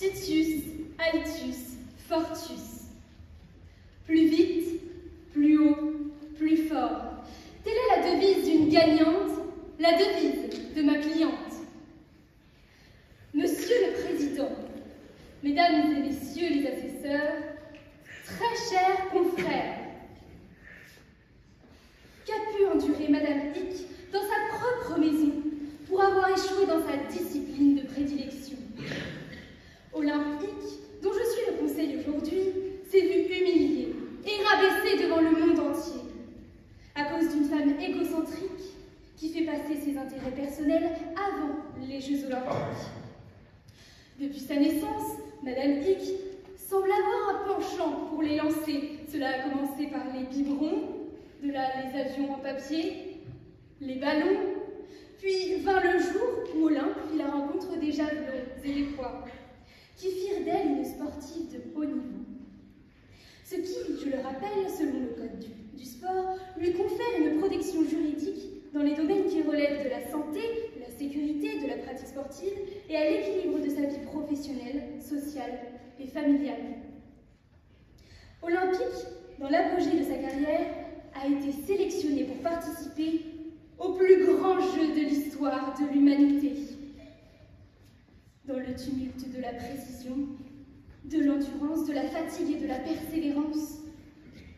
Titus, Aetius, Fortius. Plus vite, plus haut, plus fort. Telle est la devise d'une gagnante, la devise de ma cliente. Monsieur le Président, Mesdames et Messieurs les assesseurs, très chers confrères, qu'a pu endurer Madame Hic dans sa propre maison pour avoir échoué dans sa discipline de prédilection? Olympique, dont je suis le conseil aujourd'hui, s'est vu humilié et rabaissé devant le monde entier à cause d'une femme égocentrique qui fait passer ses intérêts personnels avant les Jeux Olympiques. Depuis sa naissance, Madame Hic semble avoir un penchant pour les lancers. Cela a commencé par les biberons, de là les avions en papier, les ballons, puis vint le jour où Olympe fit la rencontre des javelots et des poids, qui firent d'elle une sportive de haut niveau. Ce qui, je le rappelle, selon le code du sport, lui confère une protection juridique dans les domaines qui relèvent de la santé, de la sécurité, de la pratique sportive et à l'équilibre de sa vie professionnelle, sociale et familiale. Olympique, dans l'apogée de sa carrière, a été sélectionné pour participer au plus grand jeu de l'histoire de l'humanité. Dans le tumulte de la précision, de l'endurance, de la fatigue et de la persévérance,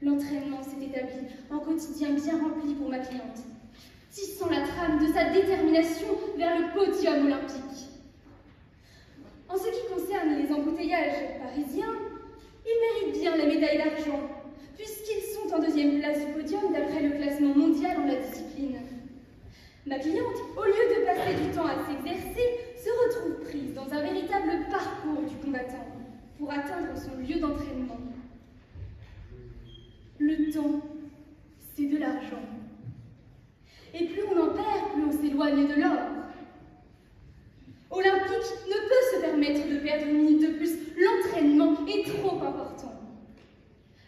l'entraînement s'est établi en quotidien bien rempli pour ma cliente, tissant la trame de sa détermination vers le podium olympique. En ce qui concerne les embouteillages parisiens, ils méritent bien la médaille d'argent, puisqu'ils sont en deuxième place du podium d'après le classement mondial en la discipline. Ma cliente, au lieu de passer du temps à s'exercer, se retrouve prise dans un véritable parcours du combattant pour atteindre son lieu d'entraînement. Le temps, c'est de l'argent. Et plus on en perd, plus on s'éloigne de l'or. Olympique ne peut se permettre de perdre une minute de plus. L'entraînement est trop important.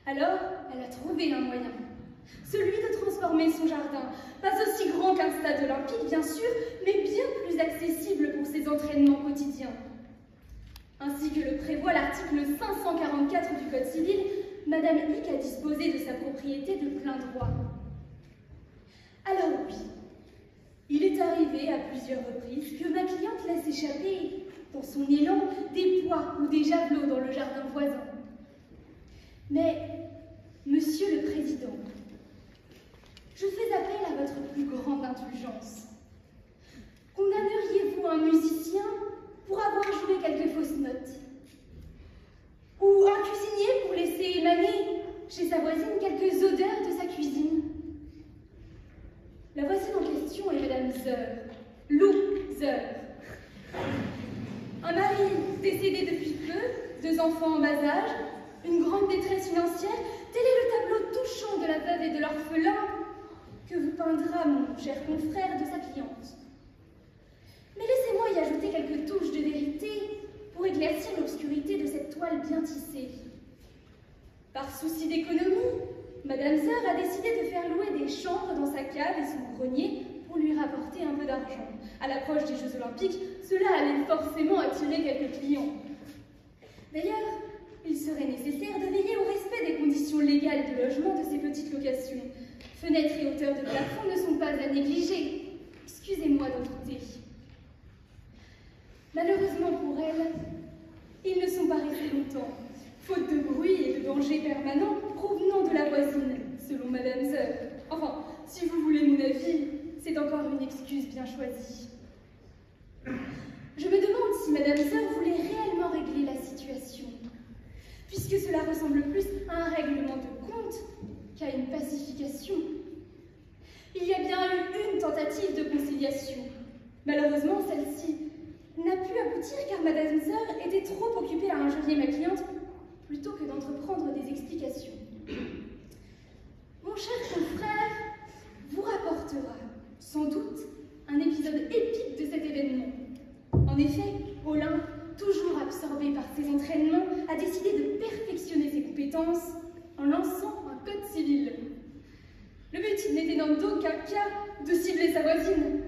Alors, elle a trouvé un moyen. Celui de transformer son jardin, pas aussi grand qu'un stade olympique, bien sûr, mais bien plus accessible pour ses entraînements quotidiens. Ainsi que le prévoit l'article 544 du Code civil, Madame Hic a disposé de sa propriété de plein droit. Alors oui, il est arrivé à plusieurs reprises que ma cliente laisse échapper, dans son élan, des pois ou des javelots dans le jardin voisin. Mais, Monsieur le Président, je fais appel à votre plus grande indulgence. Condamneriez-vous un musicien pour avoir joué quelques fausses notes? Ou un cuisinier pour laisser émaner chez sa voisine quelques odeurs de sa cuisine? La voisine en question est Madame Zeur, Lou Zeur. Un mari décédé depuis peu, 2 enfants en bas âge, une grande détresse financière, tel est le tableau touchant de la veuve et de l'orphelin que vous peindra mon cher confrère de sa cliente. Mais laissez-moi y ajouter quelques touches de vérité pour éclaircir l'obscurité de cette toile bien tissée. Par souci d'économie, Madame Zeur a décidé de faire louer des chambres dans sa cave et son grenier pour lui rapporter un peu d'argent. À l'approche des Jeux Olympiques, cela allait forcément attirer quelques clients. D'ailleurs, il serait nécessaire de veiller au respect des conditions légales de logement de ces petites locations. Fenêtres et hauteurs de plafond ne sont pas à négliger. Excusez-moi d'en douter. Malheureusement pour elle, ils ne sont pas restés longtemps, faute de bruit et de danger permanents provenant de la voisine, selon Madame Zeur. Enfin, si vous voulez mon avis, c'est encore une excuse bien choisie. Je me demande si Madame Zeur voulait réellement régler la situation, puisque cela ressemble plus à un règlement de compte qu'à une pacification. Il y a bien eu une tentative de conciliation. Malheureusement, celle-ci n'a pu aboutir car Madame Zeur était trop occupée à injurier ma cliente plutôt que d'entreprendre des explications. Mon cher confrère vous rapportera sans doute un épisode épique de cet événement. En effet, Olympe, toujours absorbé par ses entraînements, a décidé de perfectionner ses compétences en lançant un code civil. Le but n'était dans aucun cas de cibler sa voisine,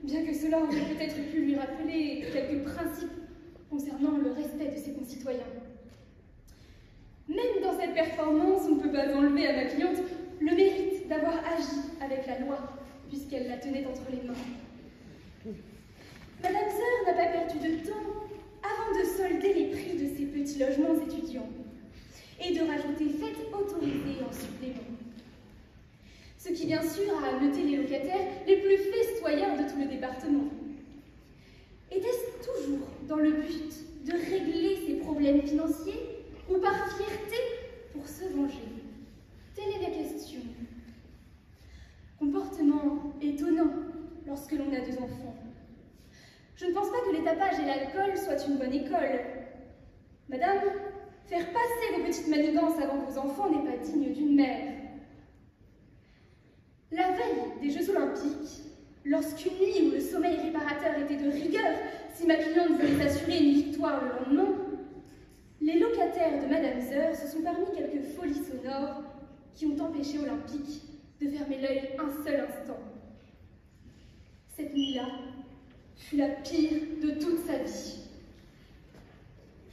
bien que cela aurait peut-être pu lui rappeler quelques principes concernant le respect de ses performance, on ne peut pas enlever à ma cliente le mérite d'avoir agi avec la loi, puisqu'elle la tenait entre les mains. Madame Sœur n'a pas perdu de temps avant de solder les prix de ses petits logements étudiants et de rajouter fêtes autorisées en supplément. Ce qui, bien sûr, a ameuté les locataires les plus festoyeurs de tout le département. Était-ce toujours dans le but de régler ses problèmes financiers ou par fierté pour se venger? Telle est la question. Comportement étonnant lorsque l'on a 2 enfants. Je ne pense pas que les tapages et l'alcool soient une bonne école. Madame, faire passer vos petites manigances avant vos enfants n'est pas digne d'une mère. La veille des Jeux Olympiques, lorsqu'une nuit où le sommeil réparateur était de rigueur, si ma cliente voulait s'assurer une victoire le lendemain, les locataires de Madame Sœur se sont permis quelques folies sonores qui ont empêché Olympique de fermer l'œil un seul instant. Cette nuit-là fut la pire de toute sa vie.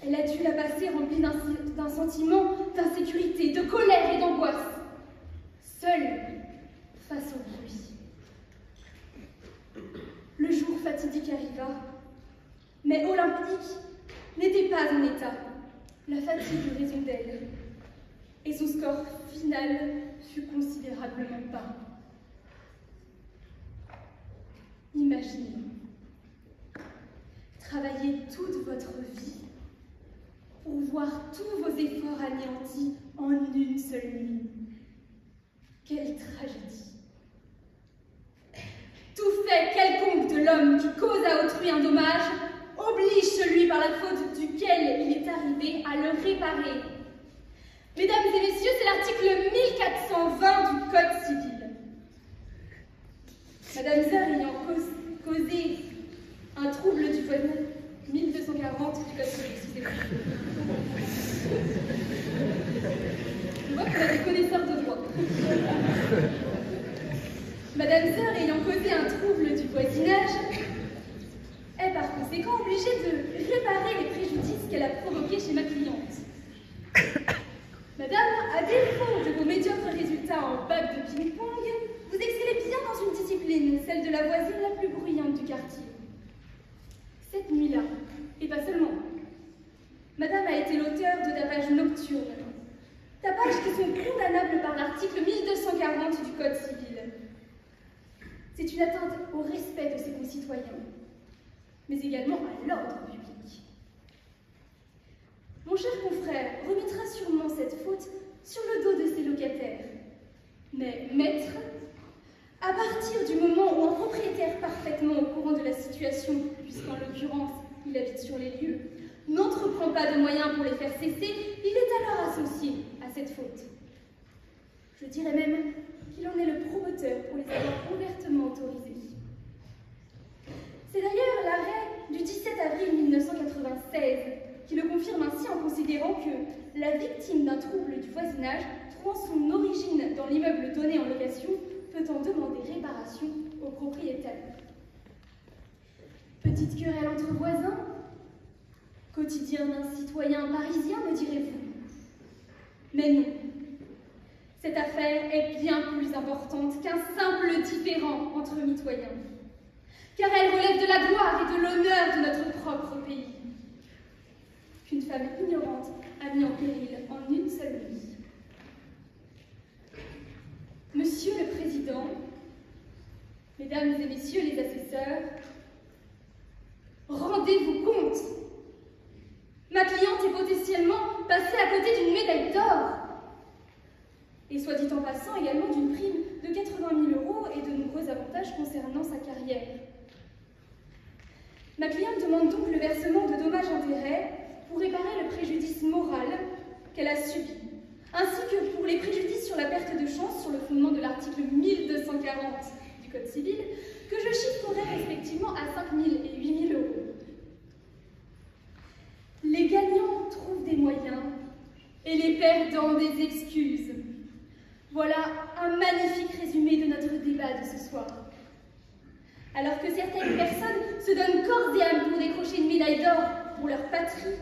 Elle a dû la passer remplie d'un sentiment d'insécurité, de colère et d'angoisse, seule face au bruit. Le jour fatidique arriva, mais Olympique n'était pas en état. La fatigue eut raison d'elle, et son score final fut considérablement bas. Imaginez, travailler toute votre vie pour voir tous vos efforts anéantis en une seule nuit. Quelle tragédie! Tout fait quelconque de l'homme qui cause à autrui un dommage oblige celui par la faute duquel il est arrivé à le réparer. Mesdames et messieurs, c'est l'article 1420 du Code civil. Madame Sœur ayant causé un trouble du voisinage, 1240 du Code civil, excusez-moi. Je vois que vous êtes connaisseur de droit. Madame Sœur ayant causé un trouble du voisinage est par conséquent obligée de réparer les préjudices qu'elle a provoqués chez ma cliente. Madame, à défaut de vos médiocres résultats en bac de ping-pong, vous excellez bien dans une discipline, celle de la voisine la plus bruyante du quartier. Cette nuit-là, et pas seulement, Madame a été l'auteur de tapages nocturnes, tapages qui sont condamnables par l'article 1240 du Code civil. C'est une atteinte au respect de ses concitoyens, mais également à l'ordre public. Mon cher confrère remettra sûrement cette faute sur le dos de ses locataires. Mais maître, à partir du moment où un propriétaire parfaitement au courant de la situation, puisqu'en l'occurrence il habite sur les lieux, n'entreprend pas de moyens pour les faire cesser, il est alors associé à cette faute. Je dirais même qu'il en est le promoteur pour les avoir ouvertement autorisés. C'est d'ailleurs l'arrêt du 17 avril 1996 qui le confirme ainsi en considérant que la victime d'un trouble du voisinage trouvant son origine dans l'immeuble donné en location peut en demander réparation au propriétaire. Petite querelle entre voisins, quotidien d'un citoyen parisien, me direz-vous. Mais non, cette affaire est bien plus importante qu'un simple différend entre mitoyens, car elle relève de la gloire et de l'honneur de notre propre pays, qu'une femme ignorante a mis en péril en une seule nuit. Monsieur le Président, Mesdames et Messieurs les assesseurs, rendez-vous compte, ma cliente est potentiellement passée à côté d'une médaille d'or, et soit dit en passant également d'une prime de 80 000 € et de nombreux avantages concernant sa carrière. Ma cliente demande donc le versement de dommages-intérêts pour réparer le préjudice moral qu'elle a subi, ainsi que pour les préjudices sur la perte de chance sur le fondement de l'article 1240 du Code civil, que je chiffrerai respectivement à 5 000 et 8 000 €. Les gagnants trouvent des moyens et les perdants des excuses. Voilà un magnifique résumé de notre débat de ce soir. Alors que certaines personnes se donnent corps et âme pour décrocher une médaille d'or pour leur patrie,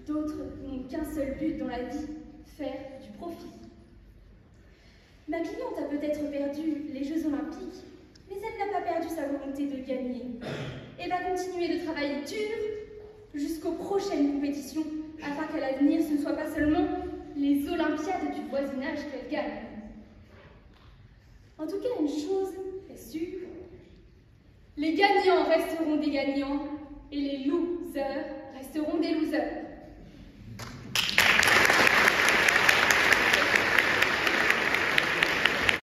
d'autres n'ont qu'un seul but dans la vie, faire du profit. Ma cliente a peut-être perdu les Jeux Olympiques, mais elle n'a pas perdu sa volonté de gagner et va continuer de travailler dur jusqu'aux prochaines compétitions afin qu'à l'avenir ce ne soit pas seulement les Olympiades du voisinage qu'elle gagne. En tout cas, une chose est sûre, les gagnants resteront des gagnants et les losers resteront des losers.